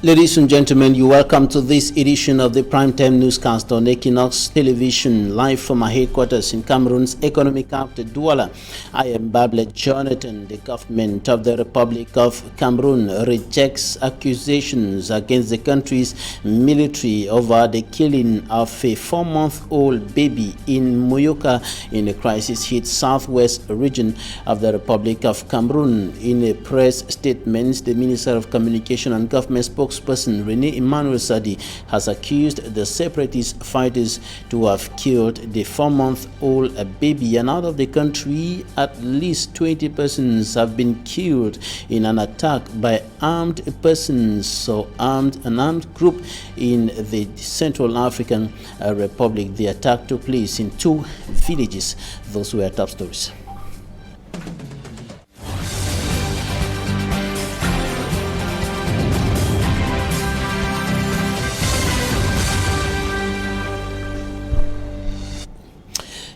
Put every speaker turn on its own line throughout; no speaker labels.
Ladies and gentlemen, you welcome to this edition of the Primetime Newscast on Equinox Television, live from our headquarters in Cameroon's economic capital, Douala. I am Bablet Jonathan. The government of the Republic of Cameroon rejects accusations against the country's military over the killing of a 4-month-old baby in Moyoka in the crisis-hit southwest region of the Republic of Cameroon. In a press statement, the Minister of Communication and Government spokesperson Emmanuel Sadi has accused the separatist fighters to have killed the 4-month-old baby, and out of the country at least 20 persons have been killed in an attack by armed persons or an armed group in the Central African Republic. The attack took place in 2 villages. Those were top stories.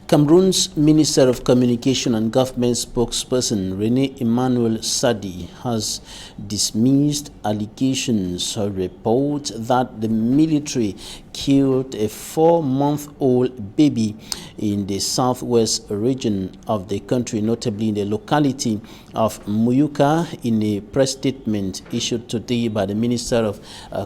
Cameroon's Minister of Communication and Government spokesperson Emmanuel Sadi has dismissed allegations or reports that the military killed a 4-month-old baby in the southwest region of the country, notably in the locality of Muyuka. In a press statement issued today by the Minister of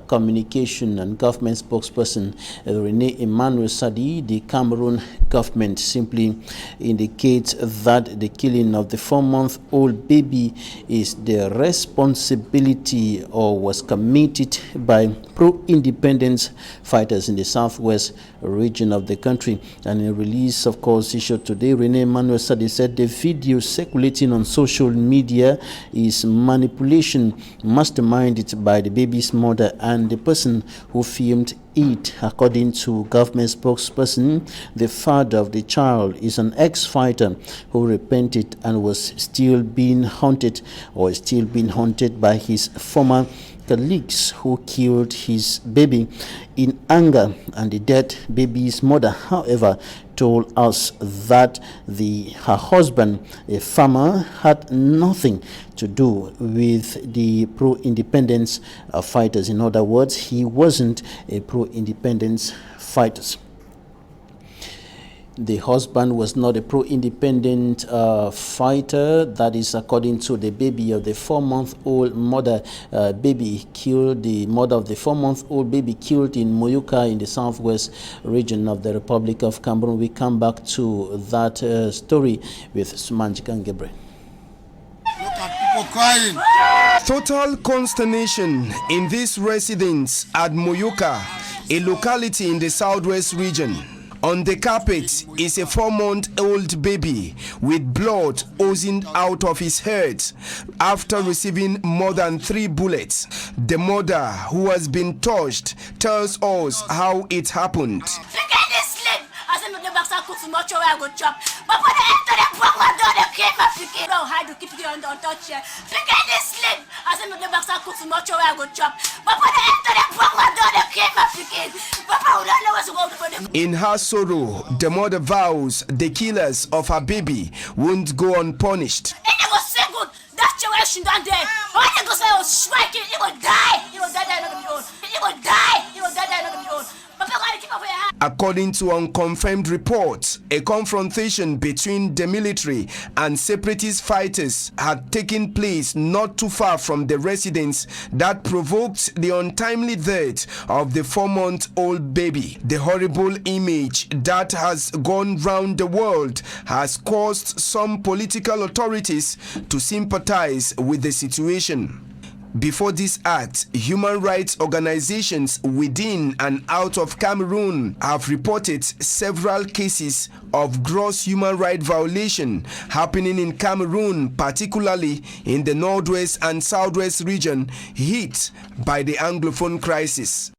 Communication and Government spokesperson Emmanuel Sadi, the Cameroon government simply indicates that the killing of the 4-month-old baby is the responsibility or was committed by pro-independence fighters in the southwest region of the country. And in a release, of course, issued today, Emmanuel Sadi said the video circulating on social media is manipulation masterminded by the baby's mother and the person who filmed it. According to government spokesperson, the father of the child is an ex-fighter who repented and was still being haunted by his former colleagues who killed his baby in anger. And the dead baby's mother, however, told us that her husband, a farmer, had nothing to do with the pro-independence fighters. In other words, he wasn't a pro-independence fighter. The husband was not a pro-independent fighter. That is according to the baby of the 4-month-old mother. The mother of the 4-month-old baby killed in Moyoka in the southwest region of the Republic of Cameroon. We come back to that story with Sumanjikan Gebre.
Look at people crying.
Total consternation in this residence at Moyoka, a locality in the southwest region. On the carpet is a 4-month-old baby with blood oozing out of his head after receiving more than 3 bullets. The mother, who has been touched, tells us how it happened. In her sorrow, the mother vows the killers of her baby won't go unpunished. According to unconfirmed reports, a confrontation between the military and separatist fighters had taken place not too far from the residence that provoked the untimely death of the 4-month-old baby. The horrible image that has gone round the world has caused some political authorities to sympathize with the situation. Before this act, human rights organizations within and out of Cameroon have reported several cases of gross human rights violation happening in Cameroon, particularly in the northwest and southwest region hit by the Anglophone crisis.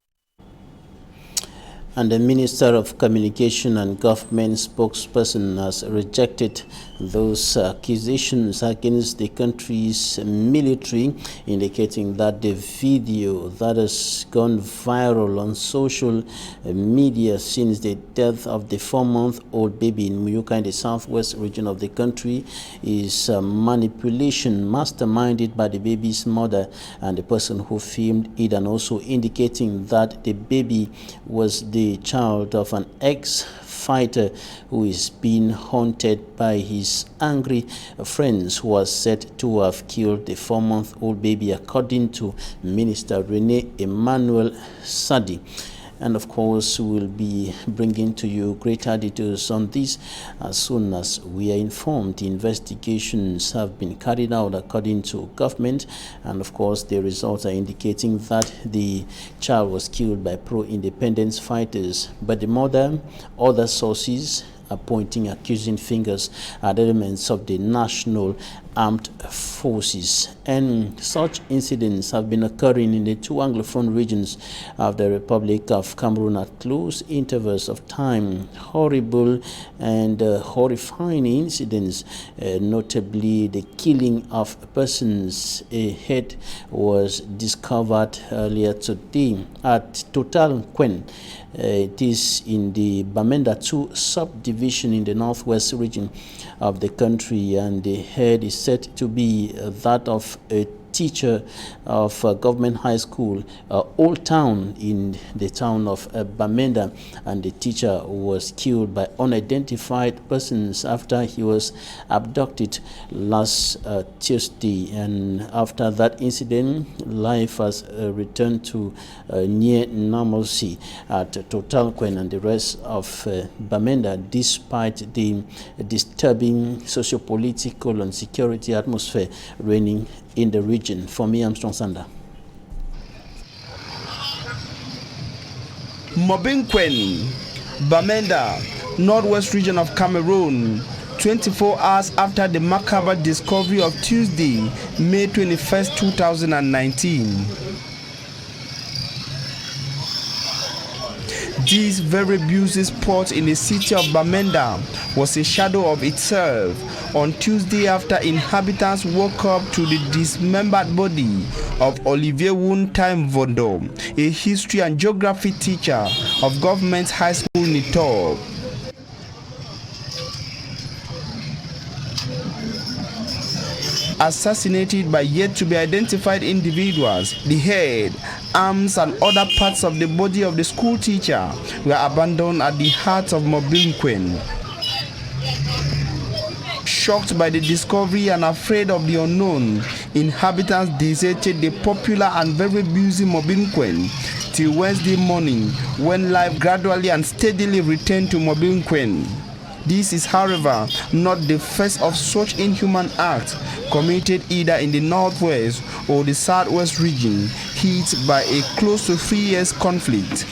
And the Minister of Communication and Government spokesperson has rejected those accusations against the country's military, indicating that the video that has gone viral on social media since the death of the 4-month-old baby in Muyuka in the southwest region of the country is manipulation masterminded by the baby's mother and the person who filmed it, and also indicating that the baby was the child of an ex-fighter who is being haunted by his angry friends who are said to have killed the 4-month-old baby, according to Minister Rene Emmanuel Sadi. And of course, we'll be bringing to you greater details on this as soon as we are informed. The investigations have been carried out according to government, and of course the results are indicating that the child was killed by pro-independence fighters. But the mother, other sources are pointing accusing fingers at elements of the National Armed Forces. And such incidents have been occurring in the two Anglophone regions of the Republic of Cameroon at close intervals of time. Horrible and horrifying incidents, notably the killing of persons. A head was discovered earlier today at Total Quen. It is in the Bamenda 2 subdivision in the northwest region of the country, and the head is said to be that of a teacher of government high school, Old Town, in the town of Bamenda, and the teacher was killed by unidentified persons after he was abducted last Tuesday. And after that incident, life has returned to near normalcy at Total Quen and the rest of Bamenda, despite the disturbing socio-political and security atmosphere reigning in the region. For me, I'm Strong Sander.
Mobimquen, Bamenda, northwest region of Cameroon, 24 hours after the macabre discovery of Tuesday, May 21st, 2019. This very busy spot in the city of Bamenda was a shadow of itself on Tuesday after inhabitants woke up to the dismembered body of Olivier Wuntime Vondo, a history and geography teacher of Government High School Nitob. Assassinated by yet to be identified individuals, the head, arms and other parts of the body of the school teacher were abandoned at the heart of Mobimquen. Shocked by the discovery and afraid of the unknown, inhabitants deserted the popular and very busy Mobimquen till Wednesday morning, when life gradually and steadily returned to Mobimquen. This is, however, not the first of such inhuman acts committed either in the northwest or the southwest region hit by a close to 3 years conflict.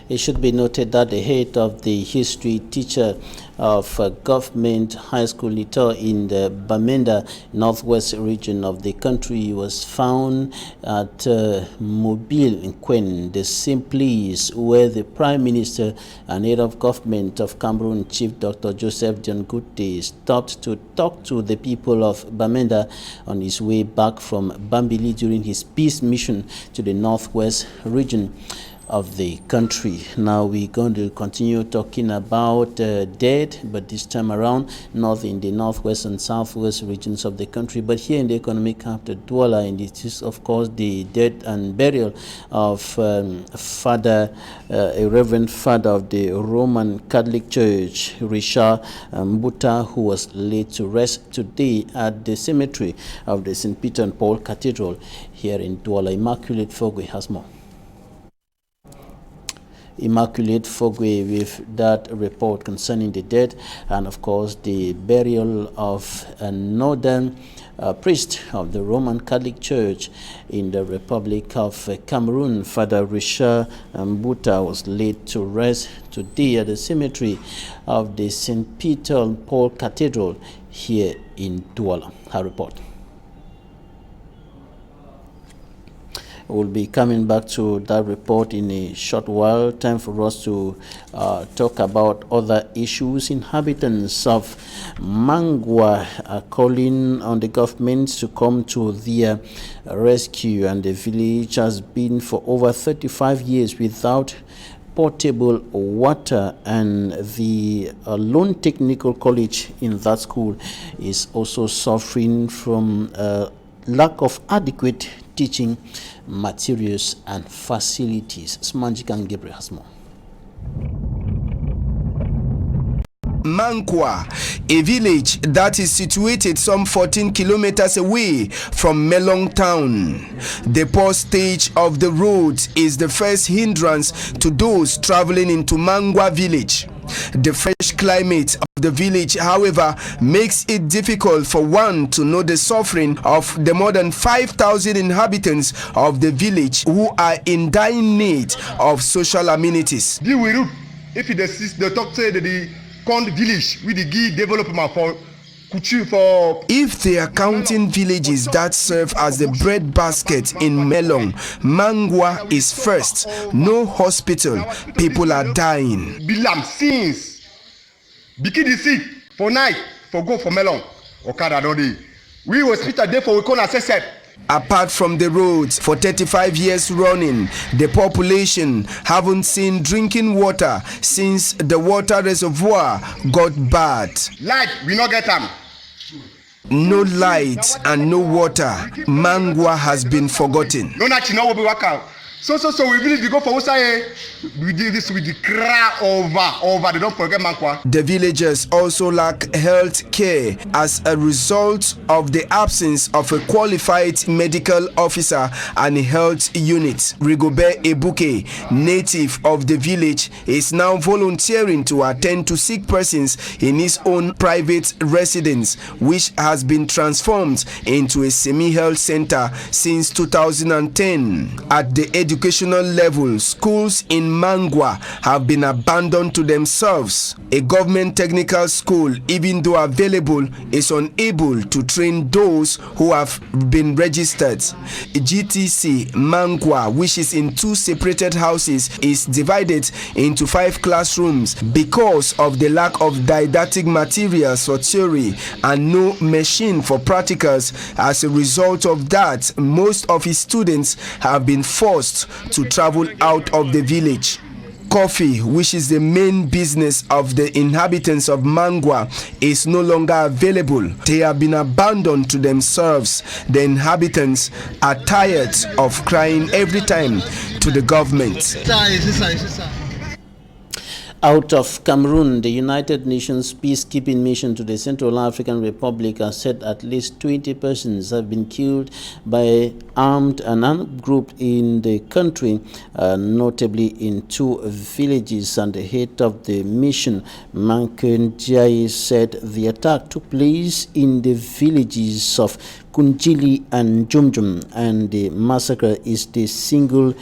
It should be noted that the head of the history teacher of Government High School Nito in the Bamenda northwest region of the country was found at Mobimquen, the same place where the Prime Minister and head of government of Cameroon, Chief Dr. Joseph Diangote, stopped to talk to the people of Bamenda on his way back from Bambili during his peace mission to the northwest region of the country. Now we're going to continue talking about dead, but this time around not in the northwest and southwest regions of the country, but here in the economic capital Douala. And it is of course the death and burial of a reverend father of the Roman Catholic Church, Richard Mbuta, who was laid to rest today at the cemetery of the St. Peter and Paul Cathedral here in Douala. Immaculate Fogwe has more. Immaculate Fogwe with that report concerning the death and of course the burial of another priest of the Roman Catholic Church in the Republic of Cameroon. Father Richard Mbuta was laid to rest today at the cemetery of the St. Peter and Paul Cathedral here in Douala. Her report. We'll be coming back to that report in a short while. Time for us to talk about other issues. Inhabitants of Mangwa are calling on the government to come to their rescue, and the village has been for over 35 years without potable water, and the Lone Technical College in that school is also suffering from lack of adequate teaching materials and facilities. Smanjik and Gabriel has more.
Mankwa, a village that is situated some 14 kilometers away from Melong town. The poor stage of the roads is the first hindrance to those traveling into Mangwa village. The fresh climate of the village, however, makes it difficult for one to know the suffering of the more than 5,000 inhabitants of the village who are in dire need of social amenities.
If the talk say that the village with the key development for
if they are counting villages that serve as the bread basket in Melong, Mangwa is first. No hospital, people are dying.
Bilam since Bikini sick for night for go for Melong. Okada Dodi. We hospital there for we can assess it.
Apart from the roads, for 35 years running, the population haven't seen drinking water since the water reservoir got bad.
Light, we not get them.
No light and no water. Mangwa has been forgotten.
No, not you know what we work out. So we really go for Usai. We did this with the crowd over. They don't forget Mankwa.
The villagers also lack health care as a result of the absence of a qualified medical officer and a health unit. Rigobert Ebuke, native of the village, is now volunteering to attend to sick persons in his own private residence, which has been transformed into a semi-health center since 2010. At the educational level, schools in Mangwa have been abandoned to themselves. A government technical school, even though available, is unable to train those who have been registered. GTC Mangwa, which is in 2 separated houses, is divided into 5 classrooms because of the lack of didactic materials for theory and no machine for practicals. As a result of that, most of his students have been forced to travel out of the village. Coffee, which is the main business of the inhabitants of Mangwa, is no longer available. They have been abandoned to themselves. The inhabitants are tired of crying every time to the government.
Out of Cameroon, the United Nations peacekeeping mission to the Central African Republic has said at least 20 persons have been killed by armed and unarmed group in the country, notably in 2 villages. And the head of the mission, Mankenjai, said the attack took place in the villages of Kunjili and Jumjum, and the massacre is the single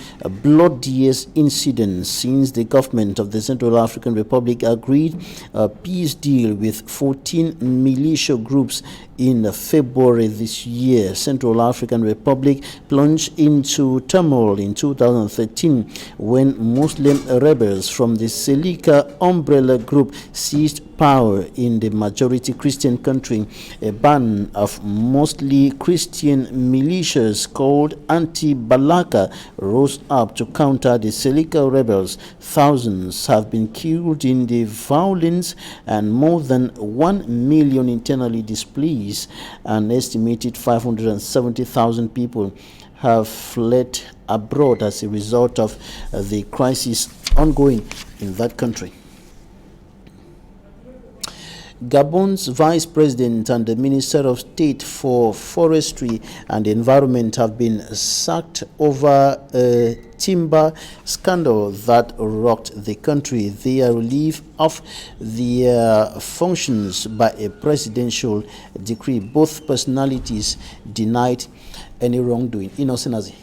bloodiest incident since the government of the Central African Republic agreed a peace deal with 14 militia groups in February this year. Central African Republic plunged into turmoil in 2013 when Muslim rebels from the Selika umbrella group seized power in the majority Christian country. A band of mostly Christian militias called Anti-Balaka rose up to counter the Selika rebels. Thousands have been killed in the violence and more than 1 million internally displaced. An estimated 570,000 people have fled abroad as a result of the crisis ongoing in that country. Gabon's Vice President and the Minister of State for Forestry and Environment have been sacked over a timber scandal that rocked the country. They are relieved of their functions by a presidential decree. Both personalities denied any wrongdoing. Innocent Azi.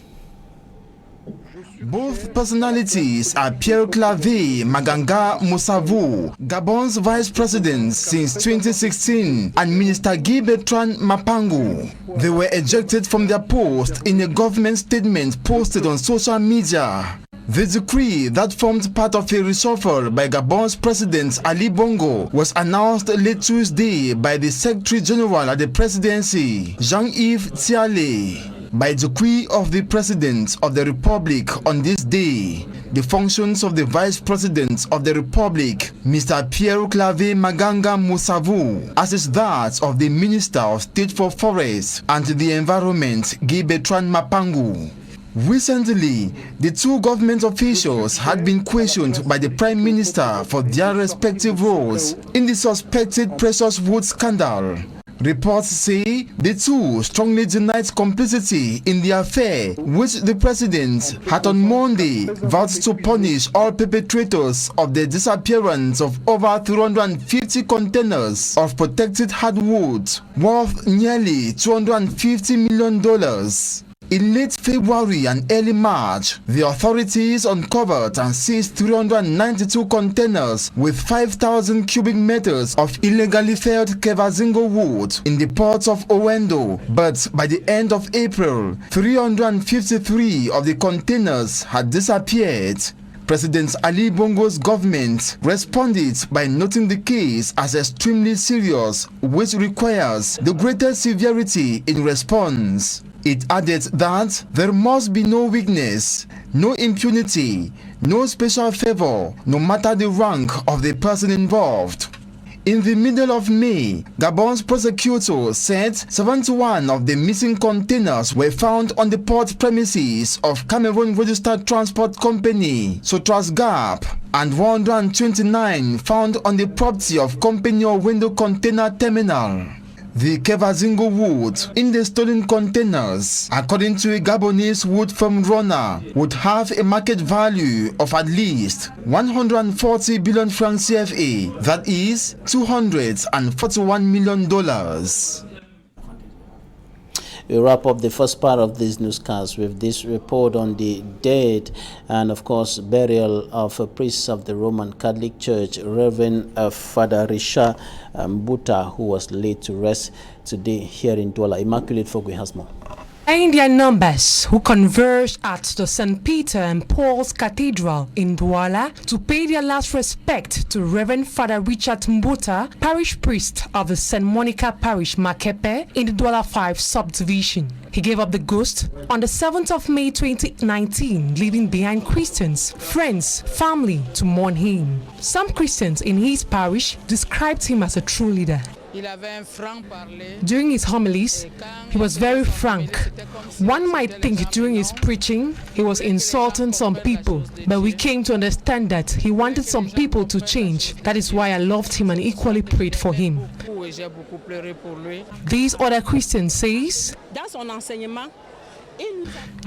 Both personalities are Pierre-Claver Maganga Moussavou, Gabon's vice president since 2016, and Minister Guy-Bertrand Mapangu. They were ejected from their post in a government statement posted on social media. The decree that formed part of a reshuffle by Gabon's President Ali Bongo was announced late Tuesday by the Secretary General at the Presidency, Jean-Yves Thialé. By decree of the President of the Republic on this day, the functions of the Vice President of the Republic, Mr. Pierre-Claver Maganga Moussavou, as is that of the Minister of State for Forests and the Environment, Guy-Bertrand Mapangu. Recently, the two government officials had been questioned by the Prime Minister for their respective roles in the suspected precious wood scandal. Reports say the two strongly denied complicity in the affair, which the President had on Monday vowed to punish all perpetrators of the disappearance of over 350 containers of protected hardwood worth nearly $250 million. In late February and early March, the authorities uncovered and seized 392 containers with 5,000 cubic meters of illegally felled Kevazingo wood in the ports of Owendo. But by the end of April, 353 of the containers had disappeared. President Ali Bongo's government responded by noting the case as extremely serious, which requires the greatest severity in response. It added that there must be no weakness, no impunity, no special favor, no matter the rank of the person involved. In the middle of May, Gabon's prosecutor said 71 of the missing containers were found on the port premises of Cameroon Registered Transport Company, Sotrasgap, and 129 found on the property of Company Owendo Container Terminal. The Kevazingo wood in the stolen containers, according to a Gabonese wood firm runner, would have a market value of at least 140 billion francs CFA, that is $241 million.
We wrap up the first part of this newscast with this report on the death and, of course, burial of a priest of the Roman Catholic Church, Reverend Father Richard Mbuta, who was laid to rest today here in Douala. Immaculate Fogwe has more.
In their numbers who converged at the St. Peter and Paul's Cathedral in Douala to pay their last respect to Reverend Father Richard Mbuta, parish priest of the St. Monica Parish, Makepe, in the Douala 5 subdivision. He gave up the ghost on the 7th of May 2019, leaving behind Christians, friends, family to mourn him. Some Christians in his parish described him as a true leader. During his homilies, he was very frank. One might think during his preaching, he was insulting some people, but we came to understand that he wanted some people to change. That is why I loved him and equally prayed for him. These other Christians says,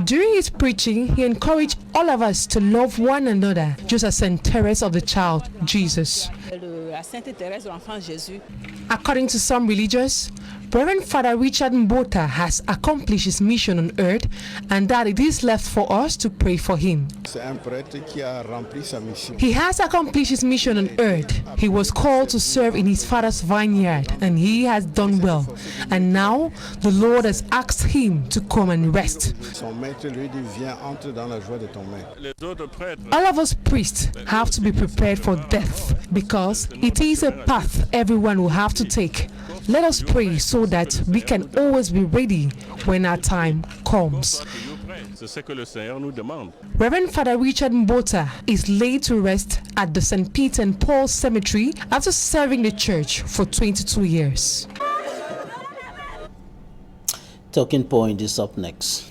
during his preaching, he encouraged all of us to love one another, just as Saint Teresa of the Child, Jesus. According to some religious, Reverend Father Richard Mbuta has accomplished his mission on earth, and that it is left for us to pray for him. He has accomplished his mission on earth. He was called to serve in his father's vineyard, and he has done well. And now the Lord has asked him to come and rest. All of us priests have to be prepared for death, because it is a path everyone will have to take. Let us pray so that we can always be ready when our time comes. Reverend Father Richard Mbuta is laid to rest at the St. Peter and Paul Cemetery after serving the church for 22 years.
Talking Point is up next.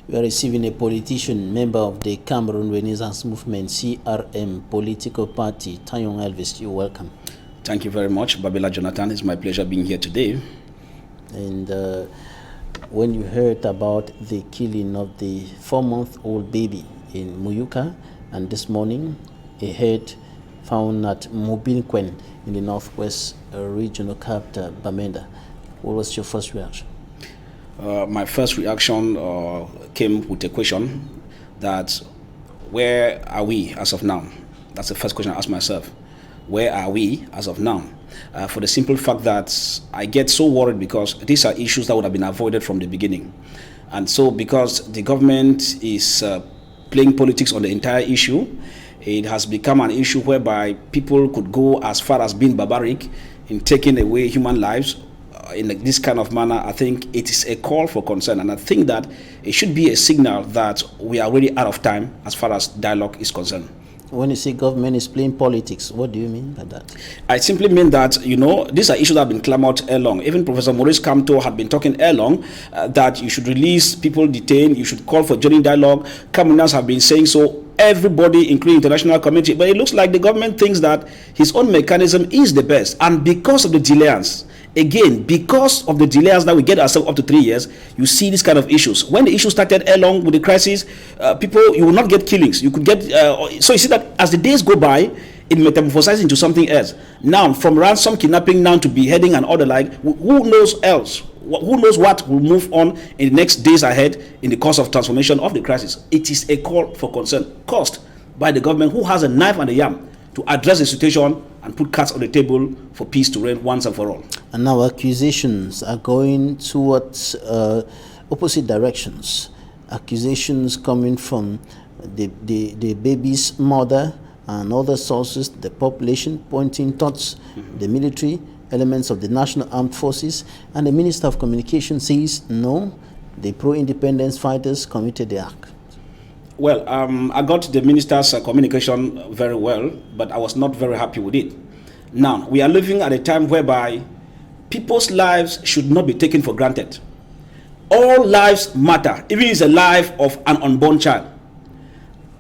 We are receiving a politician, member of the Cameroon Renaissance Movement, CRM political party, TAYONG. Elvis. You're welcome.
Thank you very much, Babila Jonathan. It's my pleasure being here today.
And when you heard about the killing of the 4-month-old baby in Muyuka, and this morning a head found at Mobinquen in the northwest regional capital, Bamenda. What was your first reaction?
My first reaction came with a question that, where are we as of now? That's the first question I asked myself. Where are we as of now? For the simple fact that I get so worried because these are issues that would have been avoided from the beginning. And so because the government is playing politics on the entire issue, it has become an issue whereby people could go as far as being barbaric in taking away human lives in this kind of manner. I think it is a call for concern, and I think that it should be a signal that we are really out of time as far as dialogue is concerned.
When you say government is playing politics, what do you mean by that?
I simply mean that, these are issues that have been clamored along. Even Professor Maurice Kamto had been talking along that you should release people detained, you should call for genuine dialogue. Cameroonians have been saying so, everybody, including international community. But it looks like the government thinks that his own mechanism is the best. And because of the delayance, again, because of the delays that we get ourselves up to 3 years, you see this kind of issues. When the issue started along with the crisis, you will not get killings. You could get, so you see that as the days go by, it metamorphosizes into something else. Now, from ransom kidnapping now to beheading and all the like, who knows else? Who knows what will move on in the next days ahead in the course of transformation of the crisis? It is a call for concern caused by the government, who has a knife and a yam to address the situation and put cards on the table for peace to reign once and for all.
And now accusations are going towards opposite directions. Accusations coming from the baby's mother and other sources, the population, pointing towards the military, elements of the National Armed Forces, and the Minister of Communication says, no, the pro-independence fighters committed the act.
Well, I got the minister's communication very well, but I was not very happy with it. Now, we are living at a time whereby people's lives should not be taken for granted. All lives matter, even if it's a life of an unborn child.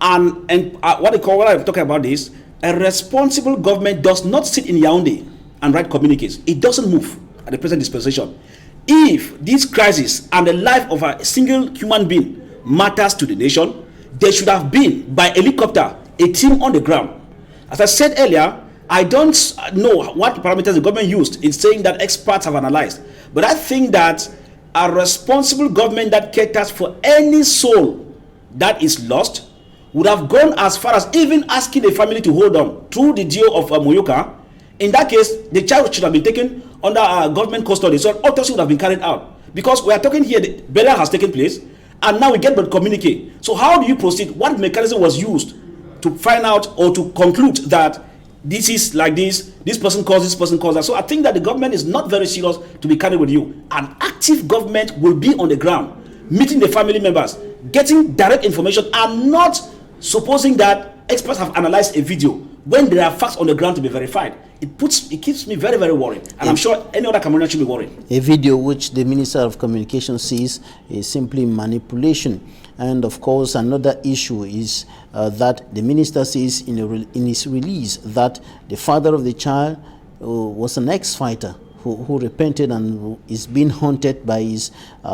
And what I'm talking about is, a responsible government does not sit in Yaoundé and write communiques. It doesn't move at the present dispensation. If this crisis and the life of a single human being matters to the nation, there should have been, by helicopter, a team on the ground. As I said earlier, I don't know what parameters the government used in saying that experts have analyzed, but I think that a responsible government that caters for any soul that is lost would have gone as far as even asking the family to hold on through the deal of Moyoka. In that case, the child should have been taken under government custody, so autopsy would have been carried out. Because we are talking here, the burial has taken place, and now we get the communique. So how do you proceed? What mechanism was used to find out or to conclude that this is like this person caused this person caused that? So I think that the government is not very serious to be carried with you. An active government will be on the ground, meeting the family members, getting direct information, and not supposing that experts have analyzed a video when there are facts on the ground to be verified. It keeps me very, very worried, and I'm sure any other Cameroonian should be worried. A
video which the Minister of Communication says is simply manipulation. And of course, another issue is that the minister says in his release that the father of the child was an ex-fighter who repented and is being haunted by his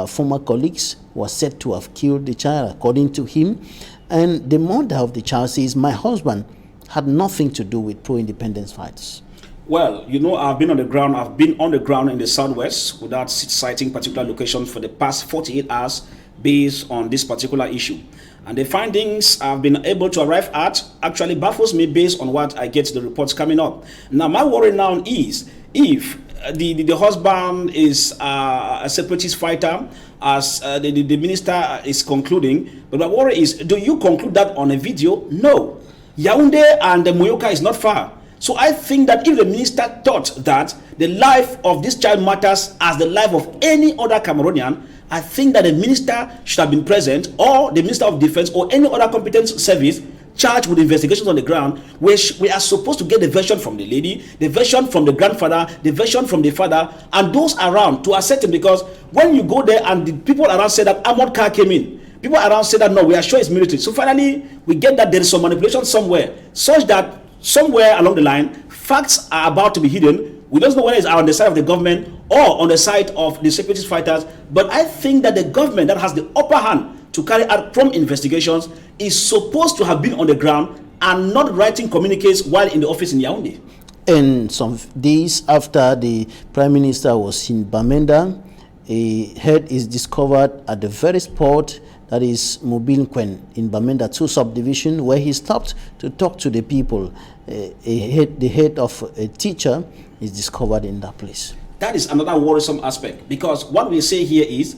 former colleagues who are said to have killed the child, according to him. And the mother of the child says, my husband had nothing to do with pro-independence fighters.
Well, I've been on the ground. I've been on the ground in the southwest without citing particular locations for the past 48 hours based on this particular issue. And the findings I've been able to arrive at actually baffles me based on what I get the reports coming up. Now, my worry now is if the husband is a separatist fighter, as the minister is concluding, but my worry is, do you conclude that on a video? No. Yaoundé and Moyoka is not far. So I think that if the minister thought that the life of this child matters as the life of any other Cameroonian, I think that the minister should have been present, or the Minister of Defense, or any other competent service charged with investigations on the ground, where we are supposed to get the version from the lady, the version from the grandfather, the version from the father, and those around to ascertain. Because when you go there and the people around say that armored car came in, people around say that no, we are sure it's military. So finally, we get that there is some manipulation somewhere, such that somewhere along the line, facts are about to be hidden. We don't know whether it's on the side of the government or on the side of the separatist fighters. But I think that the government that has the upper hand to carry out prompt investigations is supposed to have been on the ground and not writing communiques while in the office in Yaoundé.
And some days after the Prime Minister was in Bamenda, a head is discovered at the very spot that is Mobilquen in Bamenda 2 subdivision, where he stopped to talk to the people. The head of a teacher is discovered in that place.
That is another worrisome aspect, because what we say here is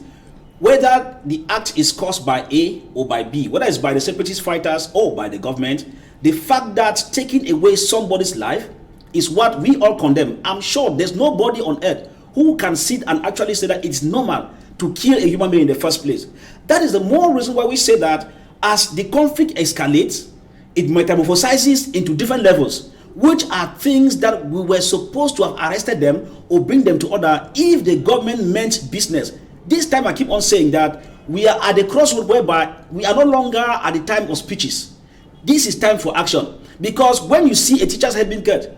whether the act is caused by A or by B, whether it's by the separatist fighters or by the government, the fact that taking away somebody's life is what we all condemn. I'm sure there's nobody on earth who can sit and actually say that it's normal to kill a human being in the first place. That is the more reason why we say that as the conflict escalates, it metamorphosizes into different levels, which are things that we were supposed to have arrested them or bring them to order if the government meant business. This time I keep on saying that we are at the crossroad whereby we are no longer at the time of speeches. This is time for action, because when you see a teacher's head being cut,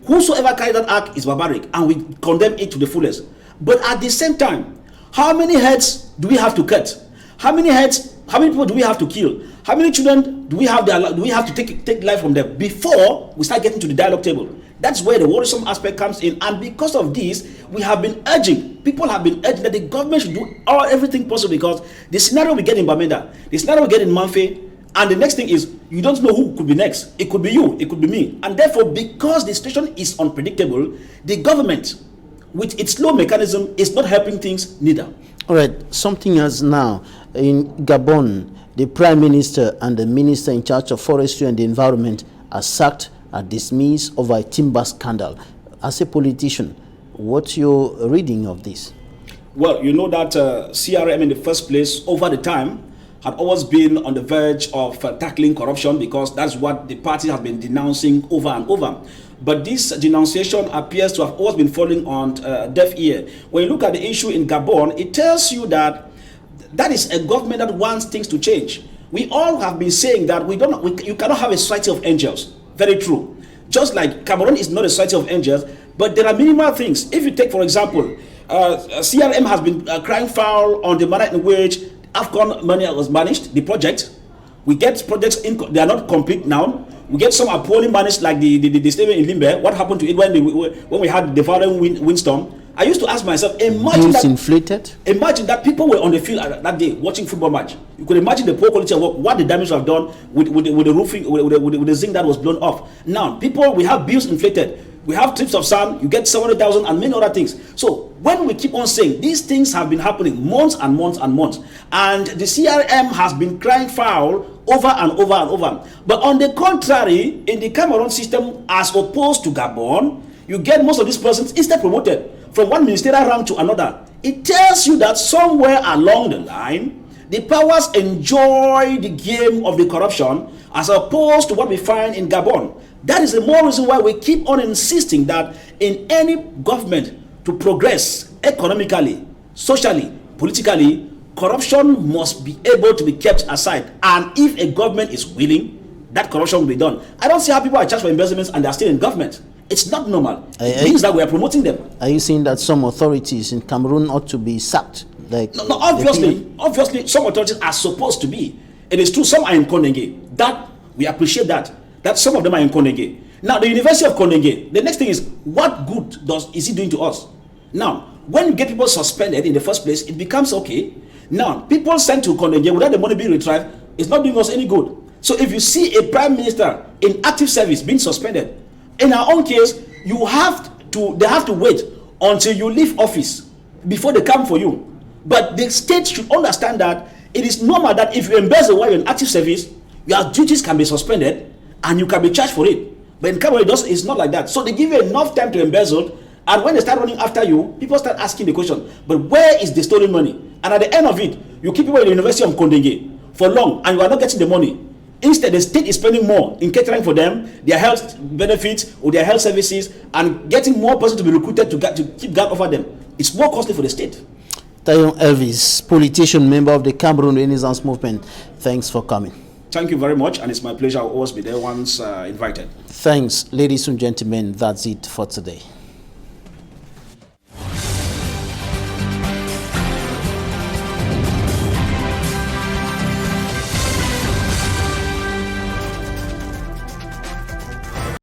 whosoever carried that act is barbaric, and we condemn it to the fullest. But at the same time, how many heads do we have to cut? How many people do we have to kill? How many children do we have to take life from them before we start getting to the dialogue table? That's where the worrisome aspect comes in. And because of this, people have been urging that the government should do everything possible, because the scenario we get in Bamenda, the scenario we get in Manfe, and the next thing is, you don't know who could be next. It could be you, it could be me. And therefore, because the situation is unpredictable, the government, with its slow mechanism, is not helping things neither.
All right, something else now. In Gabon, the Prime Minister and the Minister in charge of Forestry and the Environment are sacked, are dismissed over a timber scandal. As a politician, what's your reading of this?
Well, you know that CRM in the first place, over the time, had always been on the verge of tackling corruption, because that's what the party has been denouncing over and over. But this denunciation appears to have always been falling on deaf ear. When you look at the issue in Gabon, it tells you that that is a government that wants things to change. We all have been saying that you cannot have a society of angels. Very true. Just like Cameroon is not a society of angels, but there are minimal things. If you take, for example, CRM has been crying foul on the manner in which AFCON money was managed, the project. We get projects in, they are not complete now. We get some are poorly managed, like the stadium in Limbe. What happened to it when we had the following windstorm? I used to ask myself, imagine that people were on the field that day watching football match. You could imagine the poor quality of work, what the damage have done with the roofing, with the zinc that was blown off. Now, we have bills inflated. We have trips of sand, you get 700,000 and many other things. So when we keep on saying these things have been happening months and months and months, and the CRM has been crying foul over and over and over. But on the contrary, in the Cameroon system, as opposed to Gabon, you get most of these persons instead promoted from one ministerial rank to another. It tells you that somewhere along the line, the powers enjoy the game of the corruption as opposed to what we find in Gabon. That is the more reason why we keep on insisting that in any government to progress economically, socially, politically, corruption must be able to be kept aside. And if a government is willing, that corruption will be done. I don't see how people are charged for investments and they are still in government. It's not normal. It means that we are promoting them.
Are you saying that some authorities in Cameroon ought to be sacked?
No, obviously, some authorities are supposed to be. It is true, some are in Konenge. That we appreciate that some of them are in Konenge. Now, the University of Konenge, the next thing is, what good is it doing to us? Now, when you get people suspended in the first place, it becomes okay. Now, people sent to Konenge without the money being retrieved, it's not doing us any good. So if you see a prime minister in active service being suspended, in our own case, they have to wait until you leave office before they come for you. But the state should understand that it is normal that if you embezzle while you're in active service, your duties can be suspended and you can be charged for it. But in Cameroon, it's not like that. So they give you enough time to embezzle, and when they start running after you, people start asking the question, but where is the stolen money? And at the end of it, you keep people in the University of Kondenge for long, and you are not getting the money. Instead, the state is spending more in catering for them, their health benefits or their health services, and getting more persons to be recruited to keep guard over them. It's more costly for the state.
TAYONG Elvis, politician, member of the Cameroon Renaissance Movement. Thanks for coming.
Thank you very much, and it's my pleasure. I'll always be there once invited.
Thanks, ladies and gentlemen. That's it for today.